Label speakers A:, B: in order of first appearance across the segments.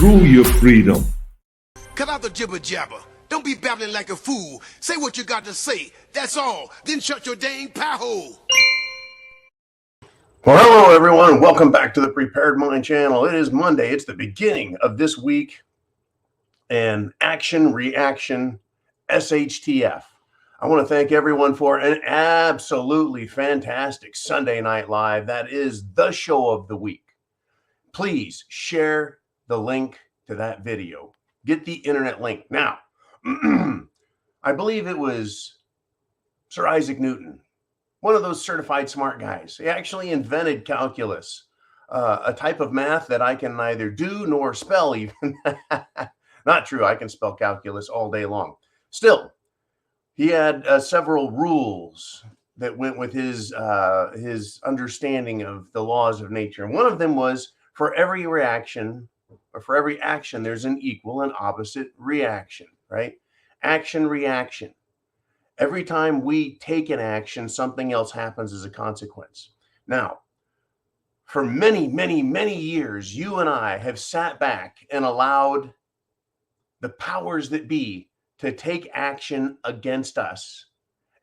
A: True your freedom.
B: Cut out the jibber jabber. Don't be babbling like a fool. Say what you got to say. That's all. Then shut your dang pie hole.
C: Well, hello, everyone. Welcome back to the Prepared Mind channel. It is Monday. It's the beginning of this week. And action, reaction, SHTF. I want to thank everyone for an absolutely fantastic Sunday Night Live. That is the show of the week. Please share the link to that video. Get the internet link. Now, I believe it was Sir Isaac Newton, one of those certified smart guys. He actually invented calculus, a type of math that I can neither do nor spell even. Not true. I can spell calculus all day long. Still, he had several rules that went with his understanding of the laws of nature. And one of them was for every reaction, or for every action, there's an equal and opposite reaction, right? Action, reaction. Every time we take an action, something else happens as a consequence. Now, for many, many, many years, you and I have sat back and allowed the powers that be to take action against us.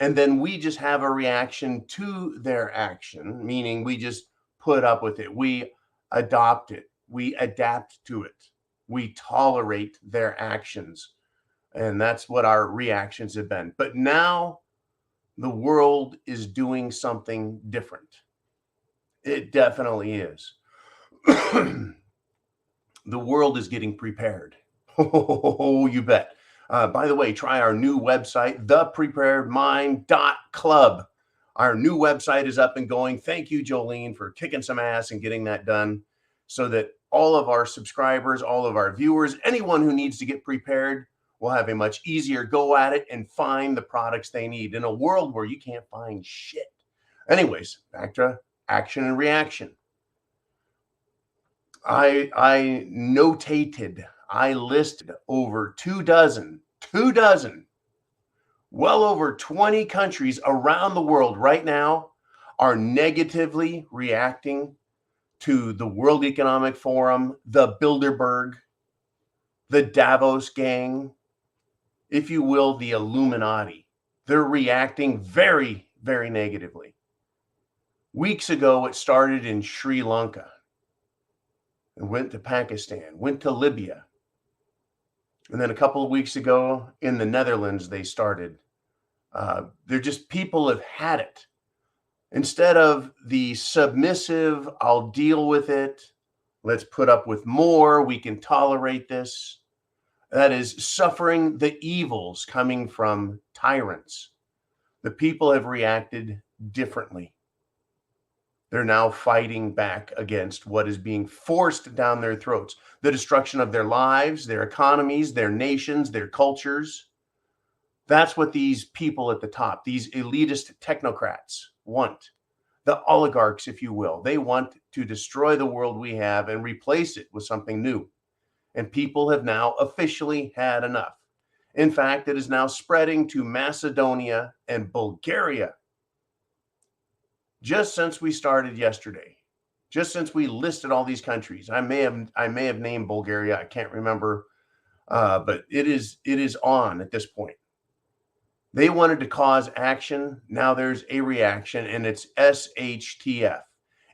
C: And then we just have a reaction to their action, meaning we just put up with it. We adopt it. We adapt to it. We tolerate their actions. And that's what our reactions have been. But now the world is doing something different. It definitely is. The world is getting prepared. Oh, you bet. By the way, try our new website, thepreparedmind.club. Our new website is up and going. Thank you, Jolene, for kicking some ass and getting that done so that all of our subscribers, all of our viewers, anyone who needs to get prepared will have a much easier go at it and find the products they need in a world where you can't find shit. Anyways, back to action and reaction. I notated, I listed over 24, well over 20 countries around the world right now are negatively reacting to the World Economic Forum, the Bilderberg, the Davos gang, if you will, the Illuminati. They're reacting very, very negatively. Weeks ago, it started in Sri Lanka and went to Pakistan, went to Libya. And then a couple of weeks ago in the Netherlands, they started. They're just, people have had it. Instead of the submissive, I'll deal with it, let's put up with more, we can tolerate this. That is suffering the evils coming from tyrants. The people have reacted differently. They're now fighting back against what is being forced down their throats. The destruction of their lives, their economies, their nations, their cultures. That's what these people at the top, these elitist technocrats want. The oligarchs, if you will. They want to destroy the world we have and replace it with something new. And people have now officially had enough. In fact, it is now spreading to Macedonia and Bulgaria. Just since we started yesterday, just since we listed all these countries, I may have named Bulgaria, I can't remember, but it is on at this point. They wanted to cause action. Now there's a reaction, and it's SHTF.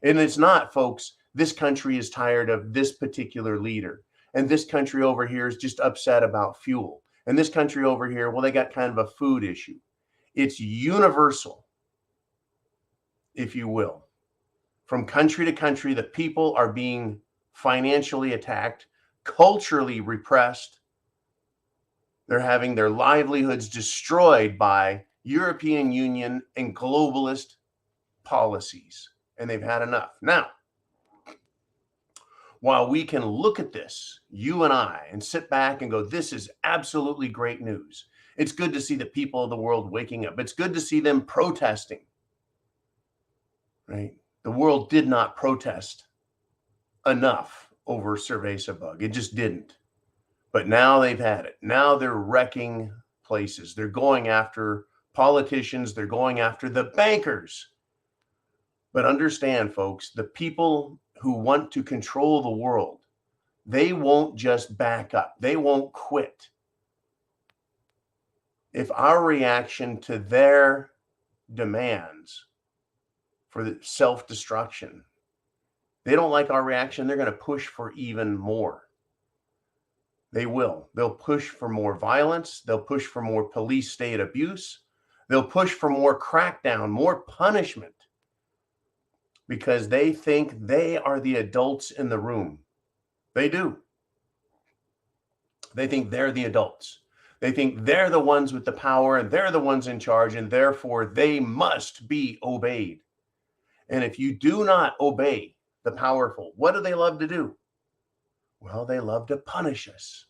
C: And it's not, folks, this country is tired of this particular leader. And this country over here is just upset about fuel. And this country over here, well, they got kind of a food issue. It's universal, if you will. From country to country, the people are being financially attacked, culturally repressed. They're having their livelihoods destroyed by European Union and globalist policies. And they've had enough. Now, while we can look at this, you and I, and sit back and go, this is absolutely great news. It's good to see the people of the world waking up. It's good to see them protesting, right? The world did not protest enough over Cerveza bug. It just didn't. But now they've had it. Now they're wrecking places. They're going after politicians. They're going after the bankers. But understand, folks, the people who want to control the world, they won't just back up. They won't quit. If our reaction to their demands for the self-destruction, they don't like our reaction, they're going to push for even more. They will. They'll push for more violence. They'll push for more police state abuse. They'll push for more crackdown, more punishment, because they think they are the adults in the room. They do. They think they're the adults. They think they're the ones with the power and they're the ones in charge, and therefore they must be obeyed. And if you do not obey the powerful, what do they love to do? Well, they love to punish us.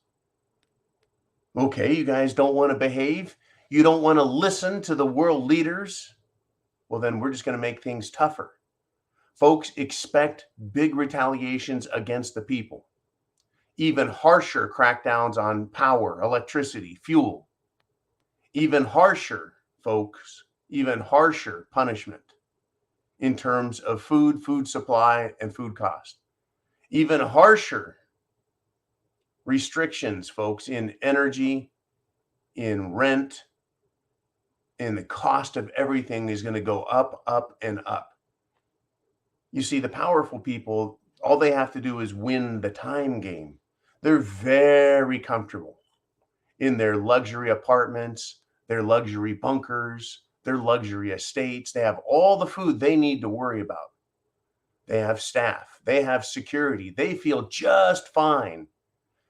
C: Okay, you guys don't want to behave. You don't want to listen to the world leaders. Well, then we're just going to make things tougher. Folks, expect big retaliations against the people. Even harsher crackdowns on power, electricity, fuel. Even harsher, folks, even harsher punishment in terms of food, food supply, and food cost. Even harsher restrictions, folks, in energy, in rent, in the cost of everything is going to go up, up, and up. You see, the powerful people, all they have to do is win the time game. They're very comfortable in their luxury apartments, their luxury bunkers, their luxury estates. They have all the food they need to worry about. They have staff. They have security. They feel just fine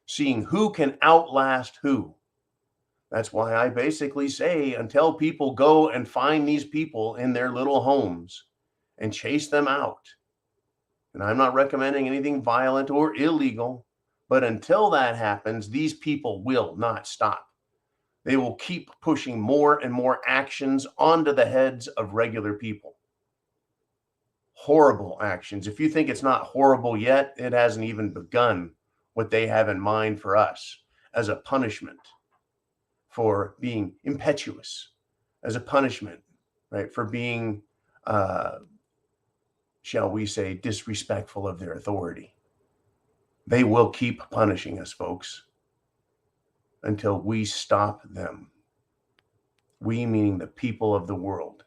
C: seeing who can outlast who. That's why I basically say, until people go and find these people in their little homes and chase them out. And I'm not recommending anything violent or illegal, but until that happens, these people will not stop. They will keep pushing more and more actions onto the heads of regular people. Horrible actions. If you think it's not horrible yet, it hasn't even begun what they have in mind for us as a punishment for being impetuous, as a punishment, right, for being, shall we say, disrespectful of their authority. They will keep punishing us, folks, until we stop them. We meaning the people of the world.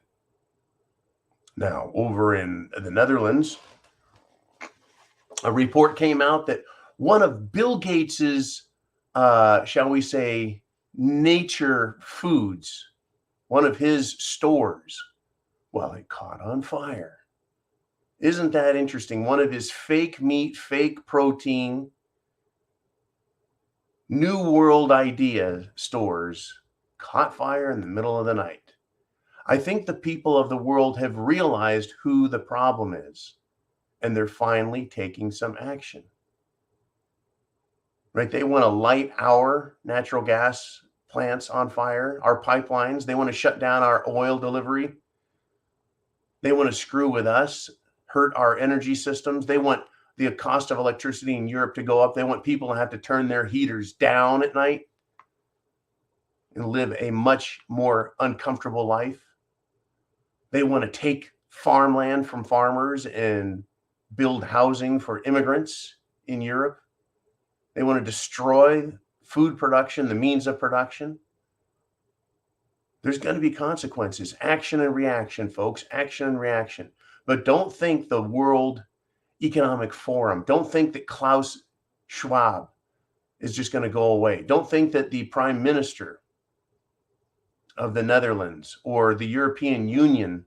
C: Now, over in the Netherlands, a report came out that one of Bill Gates's, shall we say, nature foods, one of his stores, well, it caught on fire. Isn't that interesting? One of his fake meat, fake protein, New World idea stores caught fire in the middle of the night. I think the people of the world have realized who the problem is, and they're finally taking some action. Right? They want to light our natural gas plants on fire, our pipelines. They want to shut down our oil delivery. They want to screw with us, hurt our energy systems. They want the cost of electricity in Europe to go up. They want people to have to turn their heaters down at night and live a much more uncomfortable life. They want to take farmland from farmers and build housing for immigrants in Europe. They want to destroy food production, the means of production. There's going to be consequences. Action and reaction, folks. Action and reaction. But don't think the World Economic Forum, don't think that Klaus Schwab is just going to go away. Don't think that the Prime Minister of the Netherlands or the European Union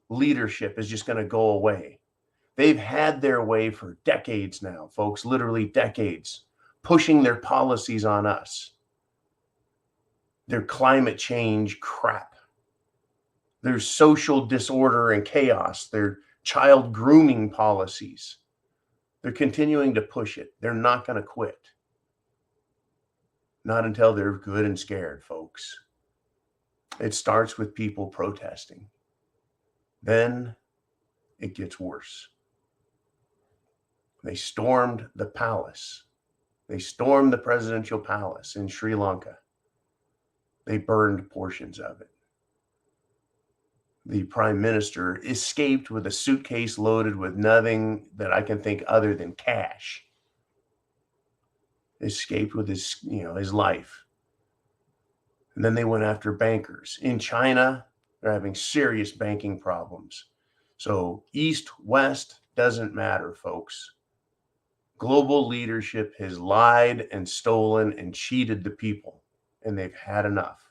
C: leadership is just going to go away. They've had their way for decades now, folks, literally decades, pushing their policies on us. Their climate change crap, their social disorder and chaos, their child grooming policies. They're continuing to push it. They're not going to quit. Not until they're good and scared, folks. It starts with people protesting. Then it gets worse. They stormed the palace. They stormed the presidential palace in Sri Lanka. They burned portions of it. The prime minister escaped with a suitcase loaded with nothing that I can think other than cash. escaped with his life. And then they went after bankers. In China, they're having serious banking problems. So east, west doesn't matter, folks. Global leadership has lied and stolen and cheated the people, and they've had enough.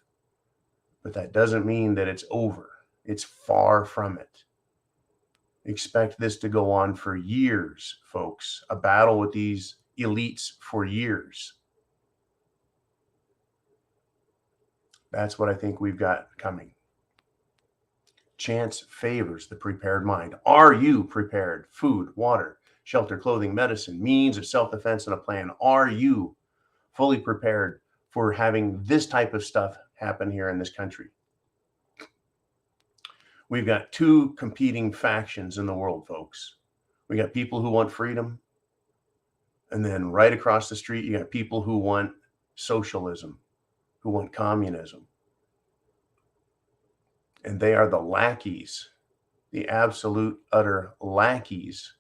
C: But that doesn't mean that it's over. It's far from it. Expect this to go on for years, folks. A battle with these elites for years. That's what I think we've got coming. Chance favors the prepared mind. Are you prepared? Food, water, shelter, clothing, medicine, means of self-defense, and a plan. Are you fully prepared for having this type of stuff happen here in this country? We've got two competing factions in the world, folks. We got people who want freedom. And then right across the street, you got people who want socialism, who want communism. And they are the lackeys, the absolute utter lackeys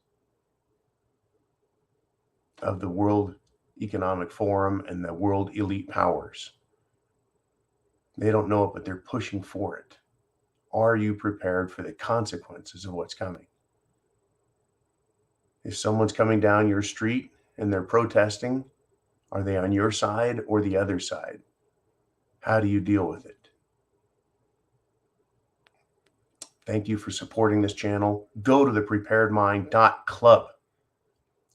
C: of the World Economic Forum and the world elite powers. They don't know it, but they're pushing for it. Are you prepared for the consequences of what's coming? If someone's coming down your street and they're protesting, are they on your side or the other side? How do you deal with it? Thank you for supporting this channel. Go to thepreparedmind.club.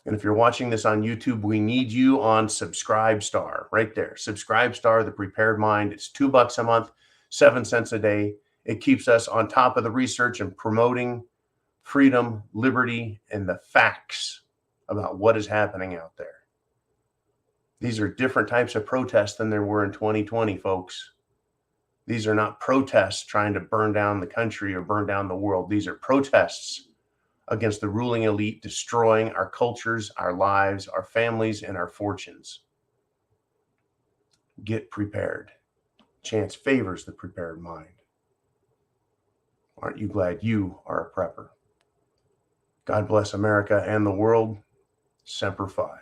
C: And if you're watching this on YouTube, we need you on Subscribestar right there. Subscribestar, The Prepared Mind. It's $2 a month, 7 cents a day. It keeps us on top of the research and promoting freedom, liberty, and the facts about what is happening out there. These are different types of protests than there were in 2020, folks. These are not protests trying to burn down the country or burn down the world. These are protests against the ruling elite destroying our cultures, our lives, our families, and our fortunes. Get prepared. Chance favors the prepared mind. Aren't you glad you are a prepper? God bless America and the world. Semper Fi.